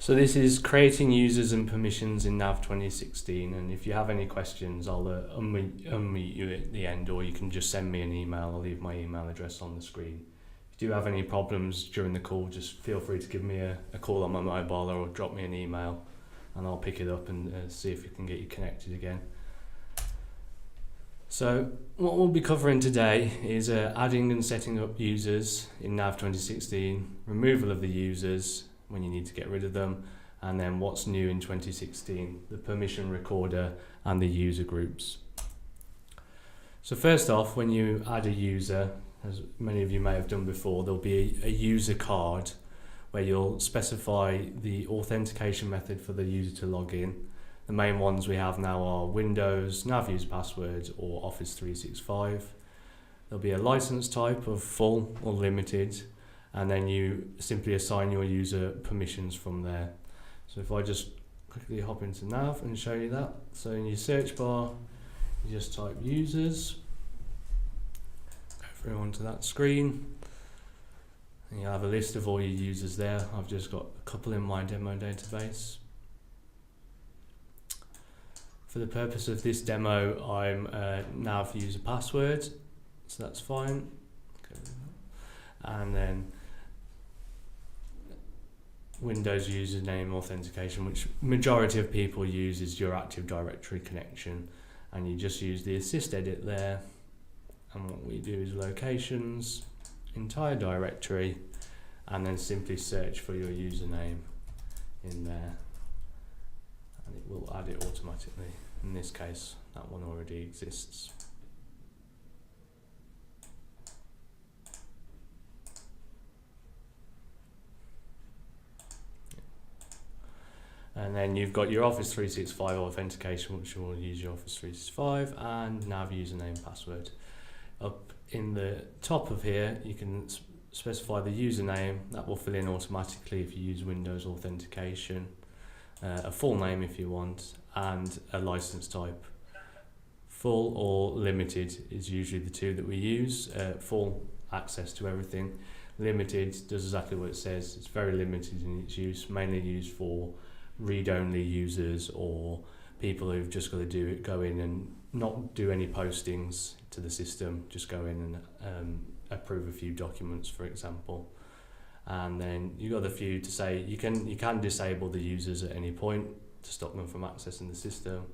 So this is creating users and permissions in NAV 2016, and if you have any questions, I'll unmute you at the end, or you can just send me an email. I'll leave my email address on the screen. If you do have any problems during the call, just feel free to give me a call on my mobile or drop me an email, and I'll pick it up and see if we can get you connected again. So what we'll be covering today is adding and setting up users in NAV 2016, removal of the users when you need to get rid of them, and then what's new in 2016, the permission recorder and the user groups. So first off, when you add a user, as many of you may have done before, there'll be a user card where you'll specify the authentication method for the user to log in. The main ones we have now are Windows, NAV user passwords, or Office 365. There'll be a license type of full or limited, and then you simply assign your user permissions from there. So if I just quickly hop into NAV and show you that. So in your search bar, you just type users, go through onto that screen, and you'll have a list of all your users there. I've just got a couple in my demo database. For the purpose of this demo, I'm NAV user password, so that's fine. Okay. And then Windows username authentication, which majority of people use, is your Active Directory connection, and you just use the assist edit there, and what we do is locations, entire directory, and then simply search for your username in there, and it will add it automatically. In this case, that one already exists. And then you've got your Office 365 authentication, which will use your Office 365, and NAV username password. Up in the top of here, you can specify the username. That will fill in automatically if you use Windows authentication. A full name if you want, and a license type. Full or limited is usually the two that we use. Full access to everything. Limited does exactly what it says. It's very limited in its use, mainly used for read-only users or people who've just got to go in and not do any postings to the system, just go in and approve a few documents, for example. And then you've got a few to say you can disable the users at any point to stop them from accessing the system.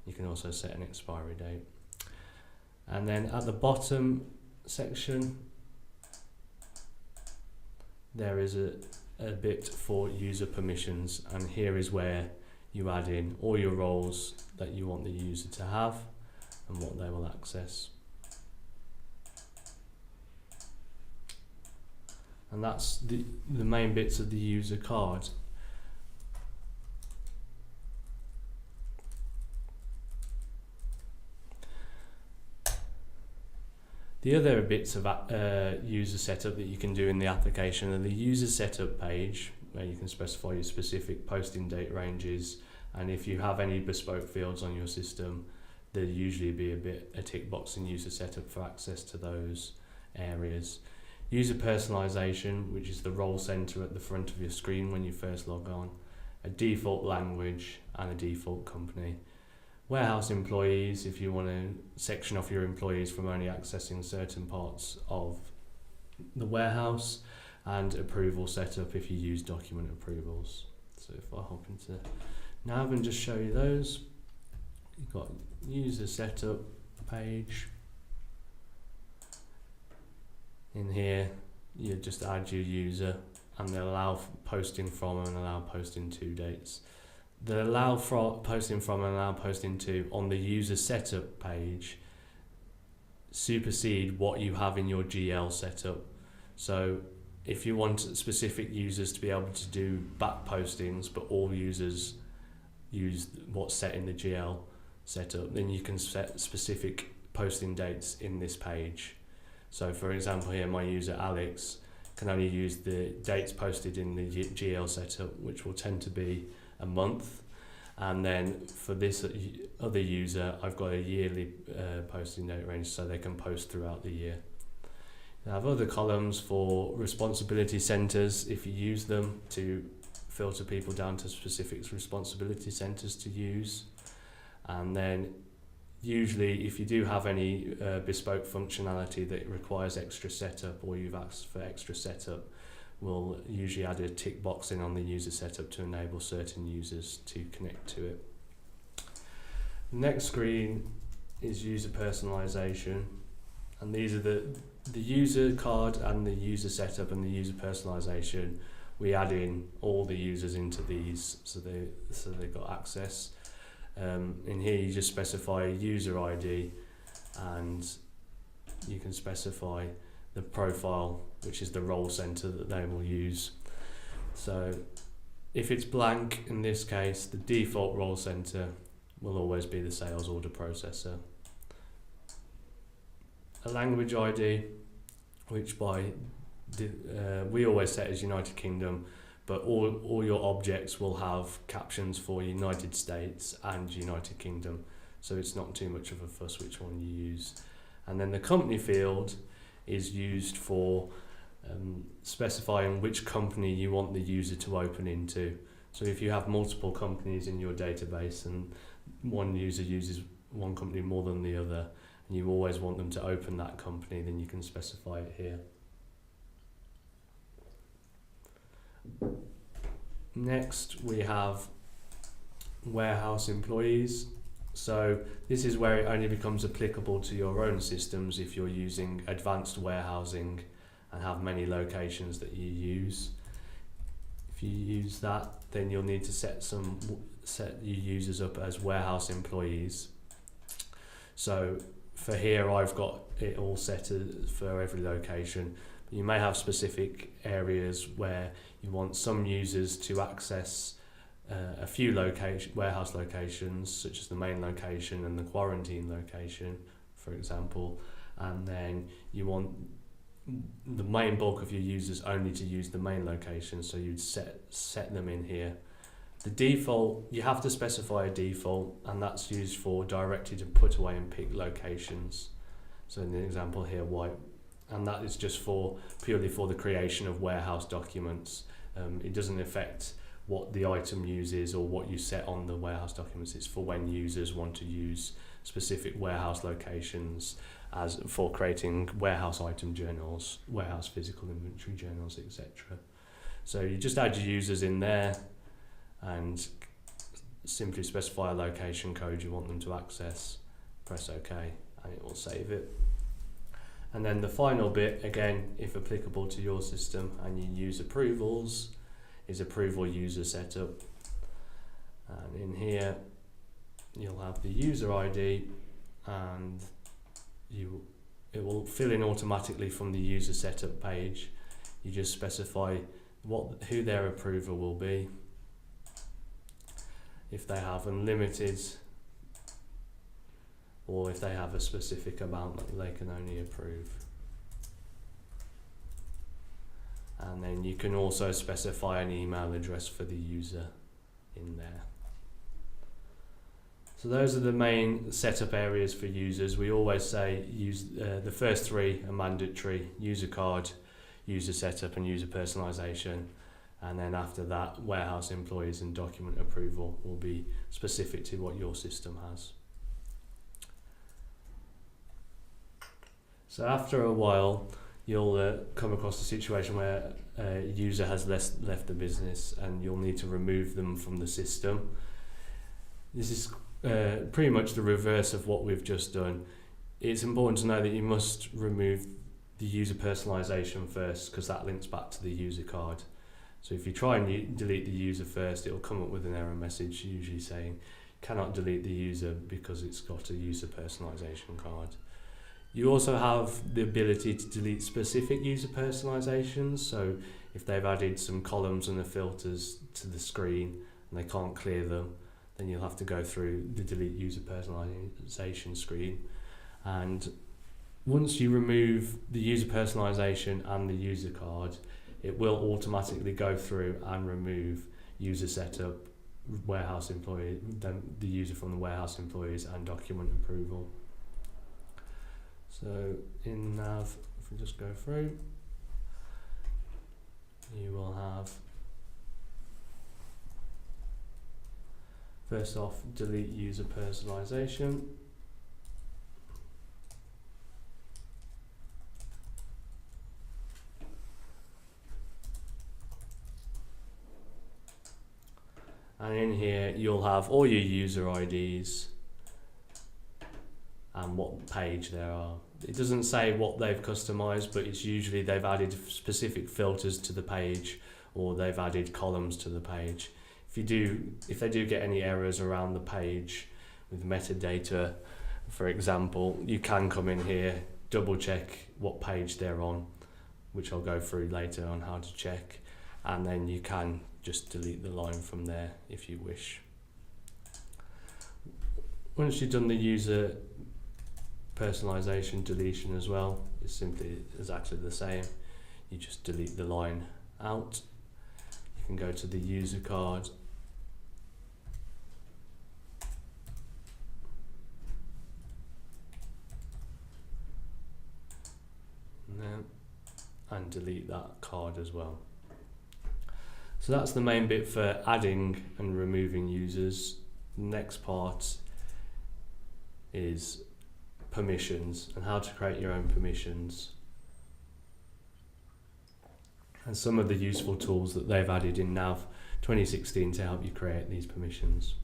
You can also set an expiry date. And then at the bottom section, there is a bit for user permissions, and here is where you add in all your roles that you want the user to have and what they will access. And that's the main bits of the user card. The other bits of user setup that you can do in the application are the user setup page, where you can specify your specific posting date ranges, and if you have any bespoke fields on your system, there'll usually be a tick box in user setup for access to those areas. User personalization, which is the role center at the front of your screen when you first log on, a default language, and a default company. Warehouse employees, if you want to section off your employees from only accessing certain parts of the warehouse, and approval setup if you use document approvals. So if I hop into NAV and just show you those, you've got user setup page. In here, you just add your user, and they'll allow posting from and allow posting to dates. The allow posting from and allow posting to on the user setup page supersede what you have in your GL setup. So if you want specific users to be able to do back postings, but all users use what's set in the GL setup, then you can set specific posting dates in this page. So for example here, my user Alex can only use the dates posted in the GL setup, which will tend to be a month. And then for this other user, I've got a yearly posting date range, so they can post throughout the year. I have other columns for responsibility centers if you use them to filter people down to specific responsibility centres to use. And then usually if you do have any bespoke functionality that requires extra setup, or you've asked for extra setup, we'll usually add a tick box in on the user setup to enable certain users to connect to it. Next screen is user personalization, and these are the user card and the user setup and the user personalization. We add in all the users into these so they've got access. In here you just specify a user ID, and you can specify the profile, which is the role center that they will use. So if it's blank, in this case, the default role center will always be the sales order processor. A language ID, which we always set as United Kingdom, but all your objects will have captions for United States and United Kingdom, so it's not too much of a fuss which one you use. And then the company field is used for specifying which company you want the user to open into. So if you have multiple companies in your database and one user uses one company more than the other, and you always want them to open that company, then you can specify it here. Next we have warehouse employees. So this is where it only becomes applicable to your own systems if you're using advanced warehousing and have many locations that you use. If you use that, then you'll need to set your users up as warehouse employees. So for here I've got it all set for every location. You may have specific areas where you want some users to access a few warehouse locations, such as the main location and the quarantine location, for example, and then you want the main bulk of your users only to use the main location, so you'd set them in here. The default, you have to specify a default, and that's used for directed and put away and pick locations. So in the example here, white, and that is just purely for the creation of warehouse documents. It doesn't affect what the item uses or what you set on the warehouse documents. It's for when users want to use specific warehouse locations as for creating warehouse item journals, warehouse physical inventory journals, etc. So you just add your users in there and simply specify a location code you want them to access, press OK, and it will save it. And then the final bit, again, if applicable to your system and you use approvals, is approval user setup. And in here you'll have the user ID, and it will fill in automatically from the user setup page. You just specify who their approver will be, if they have unlimited, or if they have a specific amount that they can only approve. And then you can also specify an email address for the user in there. So those are the main setup areas for users. We always say the first three are mandatory: user card, user setup and user personalization. And then after that, warehouse employees and document approval will be specific to what your system has. So after a while, you'll come across a situation where a user has left the business and you'll need to remove them from the system. This is pretty much the reverse of what we've just done. It's important to know that you must remove the user personalization first, because that links back to the user card. So if you try and delete the user first, it'll come up with an error message usually saying cannot delete the user because it's got a user personalization card. You also have the ability to delete specific user personalizations. So if they've added some columns and the filters to the screen and they can't clear them, then you'll have to go through the delete user personalization screen. And once you remove the user personalization and the user card, it will automatically go through and remove user setup, warehouse employee, the user from the warehouse employees, and document approval. So in NAV, if we just go through, you will have First off, delete user personalization. And in here, you'll have all your user IDs and what page there are. It doesn't say what they've customized, but it's usually they've added specific filters to the page, or they've added columns to the page. If they do get any errors around the page with metadata, for example, you can come in here, double check what page they're on, which I'll go through later on how to check, and then you can just delete the line from there if you wish. Once you've done the user personalization deletion as well, it's simply exactly the same. You just delete the line out. You can go to the user card and delete that card as well. So that's the main bit for adding and removing users. The next part is permissions and how to create your own permissions, and some of the useful tools that they've added in NAV 2016 to help you create these permissions.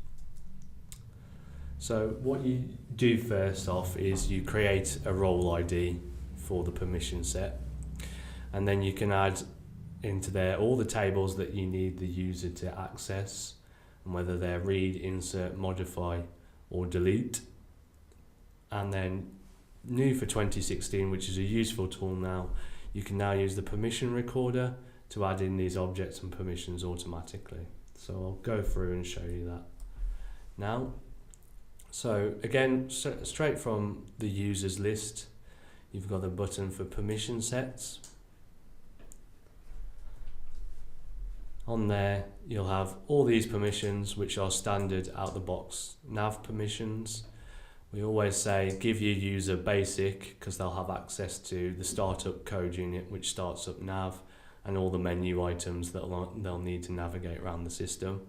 So what you do first off is you create a role ID for the permission set, and then you can add into there all the tables that you need the user to access, and whether they're read, insert, modify or delete. And then new for 2016, which is a useful tool now, you can now use the permission recorder to add in these objects and permissions automatically. So I'll go through and show you that now. So again, straight from the users list, you've got a button for permission sets. On there, you'll have all these permissions, which are standard out the box NAV permissions. We always say give your user basic, because they'll have access to the startup code unit, which starts up NAV, and all the menu items that they'll need to navigate around the system.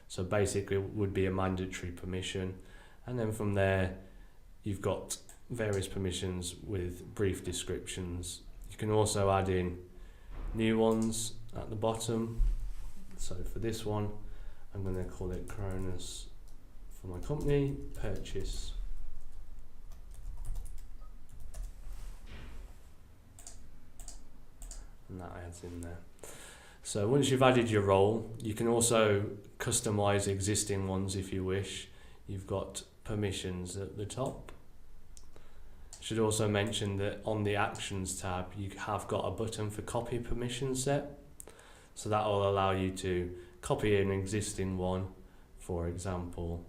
So basically it would be a mandatory permission. And then from there, you've got various permissions with brief descriptions. You can also add in new ones at the bottom. So for this one, I'm going to call it Cronus for my company, purchase. And that adds in there. So once you've added your role, you can also customize existing ones if you wish. You've got permissions at the top. Should also mention that on the Actions tab, you have got a button for copy permission set. So that will allow you to copy an existing one, for example,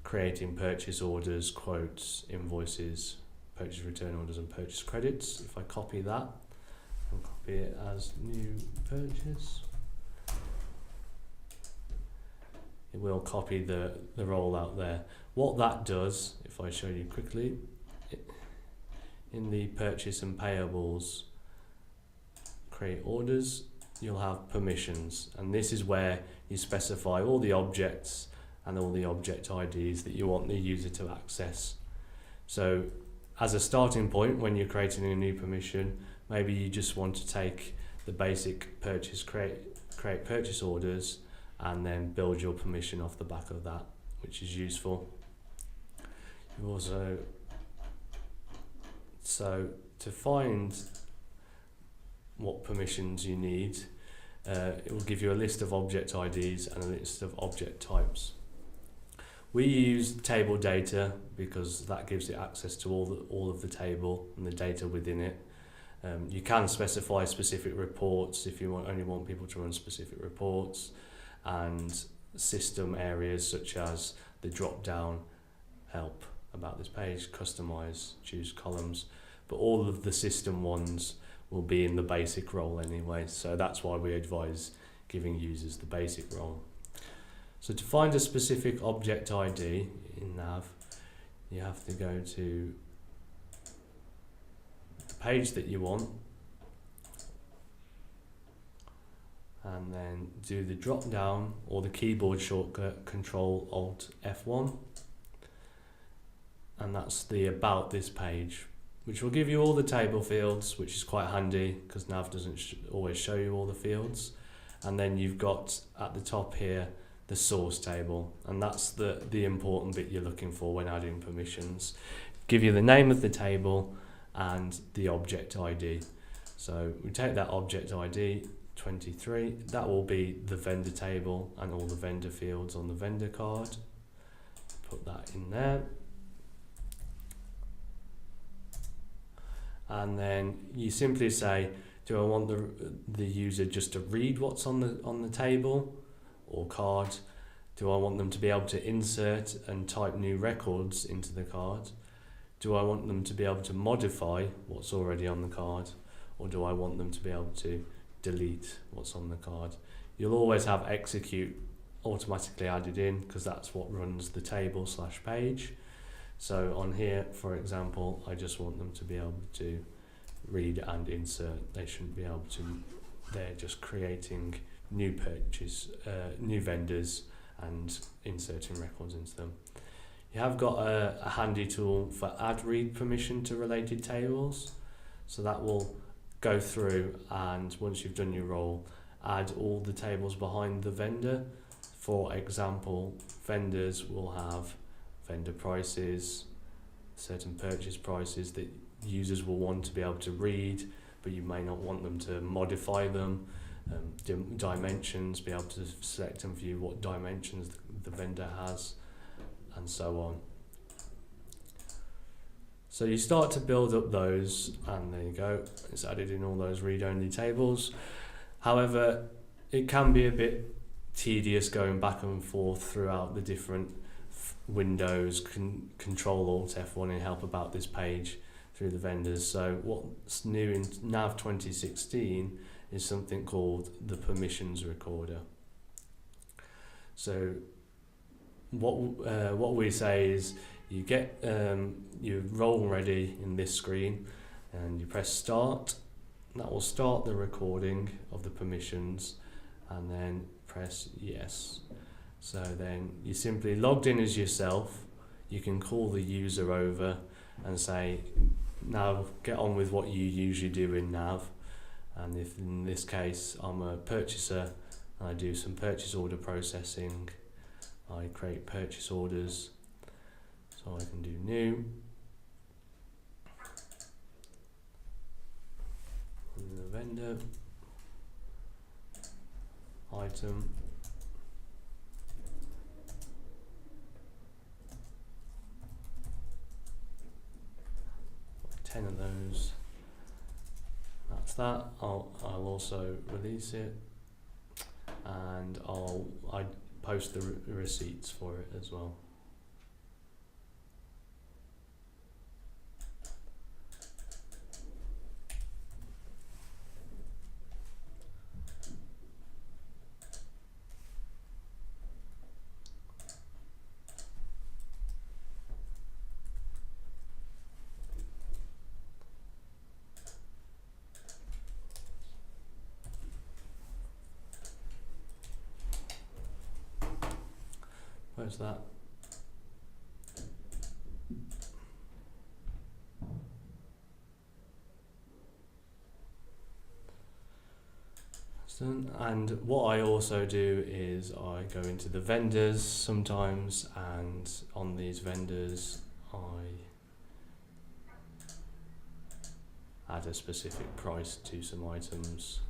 creating purchase orders, quotes, invoices, purchase return orders and purchase credits. If I copy that and copy it as new purchase, it will copy the role out there. What that does, if I show you quickly, in the purchase and payables create orders, you'll have permissions, and this is where you specify all the objects and all the object IDs that you want the user to access. So as a starting point, when you're creating a new permission, maybe you just want to take the basic purchase, create purchase orders, and then build your permission off the back of that, which is useful. You also, so to find what permissions you need, it will give you a list of object IDs and a list of object types. We use table data because that gives it access to all of the table and the data within it. You can specify specific reports if you only want people to run specific reports, and system areas such as the drop down, help about this page, customize, choose columns, but all of the system ones will be in the basic role anyway, so that's why we advise giving users the basic role. So to find a specific object ID in NAV, you have to go to the page that you want, and then do the drop down or the keyboard shortcut Control Alt F1, and that's the about this page, which will give you all the table fields, which is quite handy because NAV doesn't always show you all the fields. And then you've got at the top here the source table, and that's the important bit you're looking for when adding permissions. Give you the name of the table and the object ID. So we take that object ID 23, that will be the vendor table and all the vendor fields on the vendor card. Put that in there. And then you simply say, do I want the user just to read what's on the table or card? Do I want them to be able to insert and type new records into the card? Do I want them to be able to modify what's already on the card? Or do I want them to be able to delete what's on the card? You'll always have execute automatically added in because that's what runs the table / page. So on here, for example, I just want them to be able to read and insert. They shouldn't be able to, they're just creating new new vendors and inserting records into them. You have got a handy tool for add read permission to related tables. So that will go through, and once you've done your role, add all the tables behind the vendor. For example, vendors will have vendor prices, certain purchase prices that users will want to be able to read, but you may not want them to modify them. Dimensions, be able to select and view what dimensions the vendor has, and so on. So you start to build up those, and there you go, it's added in all those read-only tables. However, it can be a bit tedious going back and forth throughout the different windows, Control Alt F1 and help about this page through the vendors. So what's new in NAV 2016 is something called the permissions recorder. So what we say is you get your role ready in this screen and you press start. That will start the recording of the permissions, and then press yes. So then you simply logged in as yourself. You can call the user over and say, now get on with what you usually do in NAV. And if in this case I'm a purchaser and I do some purchase order processing, I create purchase orders. So I can do new. And the vendor, item, like 10 of those. That's that. I'll also release it, and I post the receipts for it as well. Where's that? And what I also do is I go into the vendors sometimes, and on these vendors I add a specific price to some items.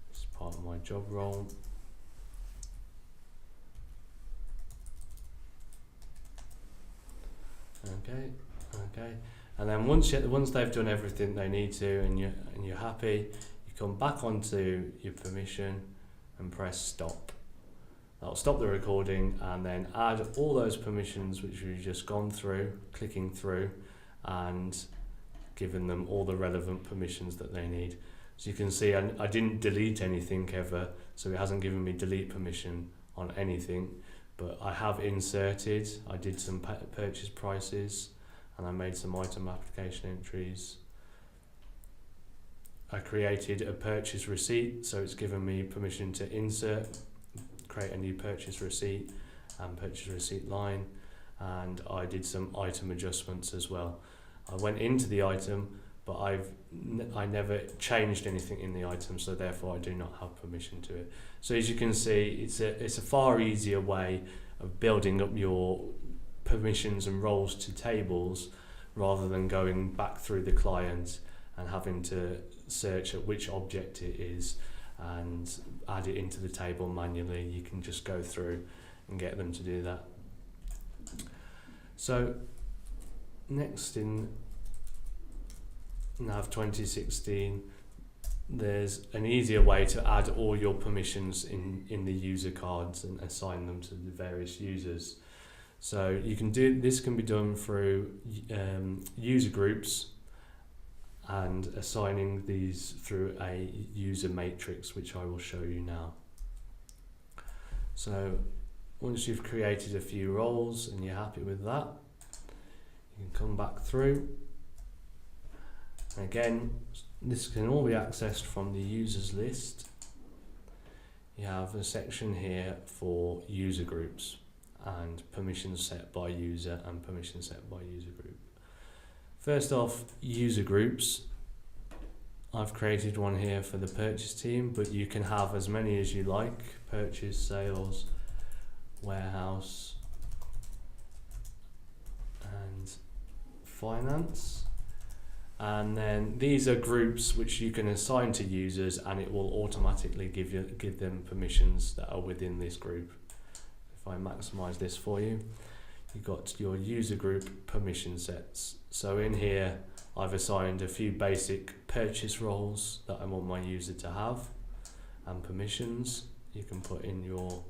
It's part of my job role. Okay, and then once they've done everything they need to, and you're happy, you come back onto your permission and press stop. That'll stop the recording, and then add all those permissions which we've just gone through, clicking through, and giving them all the relevant permissions that they need. So you can see I didn't delete anything ever, so it hasn't given me delete permission on anything. But I have inserted, I did some purchase prices, and I made some item application entries. I created a purchase receipt, so it's given me permission to insert, create a new purchase receipt and purchase receipt line, and I did some item adjustments as well. I went into the item, but I never changed anything in the item, so therefore I do not have permission to it. So as you can see, it's a far easier way of building up your permissions and roles to tables, rather than going back through the client and having to search at which object it is and add it into the table manually. You can just go through and get them to do that. So next, in NAV 2016, there's an easier way to add all your permissions in the user cards and assign them to the various users. So you can do this, can be done through user groups and assigning these through a user matrix, which I will show you now. So once you've created a few roles and you're happy with that, you can come back through. And again, this can all be accessed from the users list. You have a section here for user groups and permissions set by user and permissions set by user group. First off, user groups. I've created one here for the purchase team, but you can have as many as you like: purchase, sales, warehouse, and finance. And then these are groups which you can assign to users, and it will automatically give them permissions that are within this group. If I maximize this for you, you've got your user group permission sets. So in here, I've assigned a few basic purchase roles that I want my user to have, and permissions. You can put in your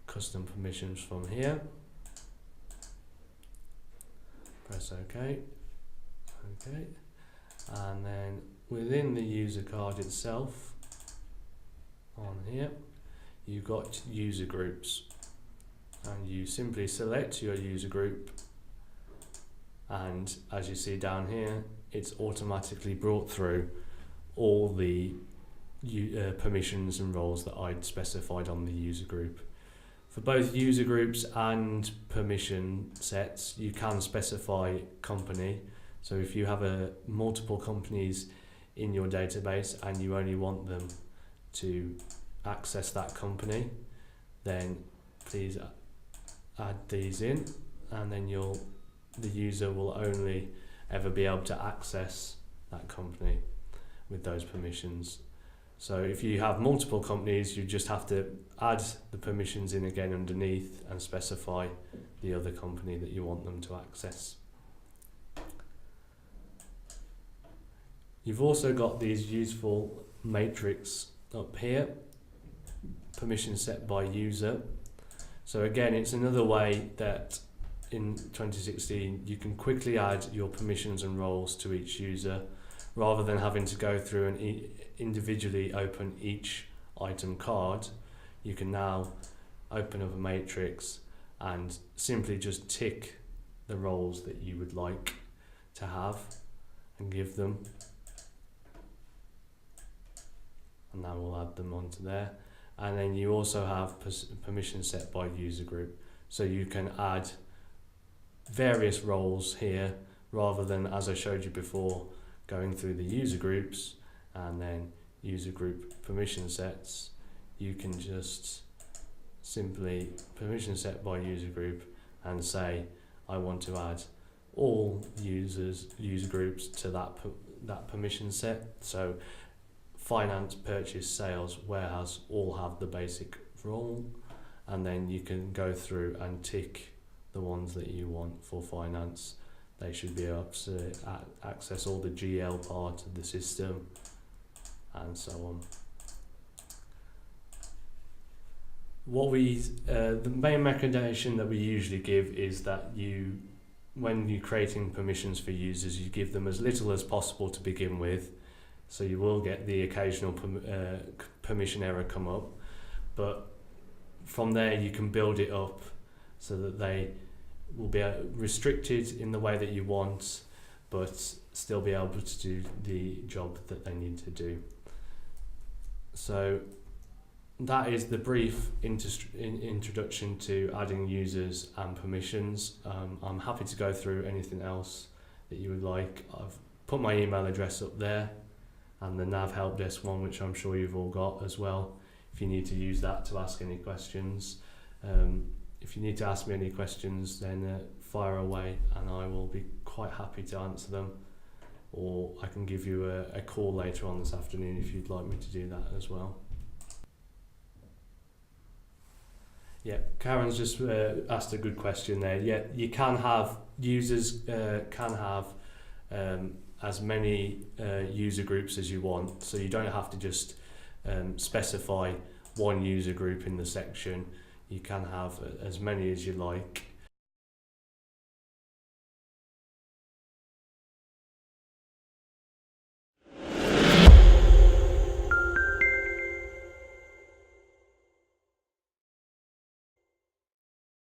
custom permissions from here. Press OK. Okay, and then within the user card itself, on here, you've got user groups, and you simply select your user group, and as you see down here, it's automatically brought through all the permissions and roles that I'd specified on the user group. For both user groups and permission sets, you can specify company. So if you have multiple companies in your database and you only want them to access that company, then please add these in, and then the user will only ever be able to access that company with those permissions. So if you have multiple companies, you just have to add the permissions in again underneath and specify the other company that you want them to access. You've also got these useful matrix up here, permission set by user. So again, it's another way that in 2016 you can quickly add your permissions and roles to each user, rather than having to go through and individually open each item card. You can now open up a matrix and simply just tick the roles that you would like to have and give them, and that will add them onto there. And then you also have permission set by user group, so you can add various roles here, rather than, as I showed you before, going through the user groups and then user group permission sets. You can just simply permission set by user group and say, I want to add all user groups to that permission set. So finance, purchase, sales, warehouse all have the basic role, and then you can go through and tick the ones that you want. For finance, they should be able to access all the GL part of the system, and so on. The main recommendation that we usually give is that when you're creating permissions for users, you give them as little as possible to begin with. So you will get the occasional permission error come up, but from there you can build it up so that they will be restricted in the way that you want, but still be able to do the job that they need to do. So that is the brief introduction to adding users and permissions. I'm happy to go through anything else that you would like. I've put my email address up there, and the NAV help desk one, which I'm sure you've all got as well, if you need to use that to ask any questions. If you need to ask me any questions, then fire away and I will be quite happy to answer them, or I can give you a call later on this afternoon if you'd like me to do that as well. Yeah, Karen's just asked a good question there. Yeah, you can have users can have as many user groups as you want, so you don't have to just specify one user group in the section. You can have as many as you like.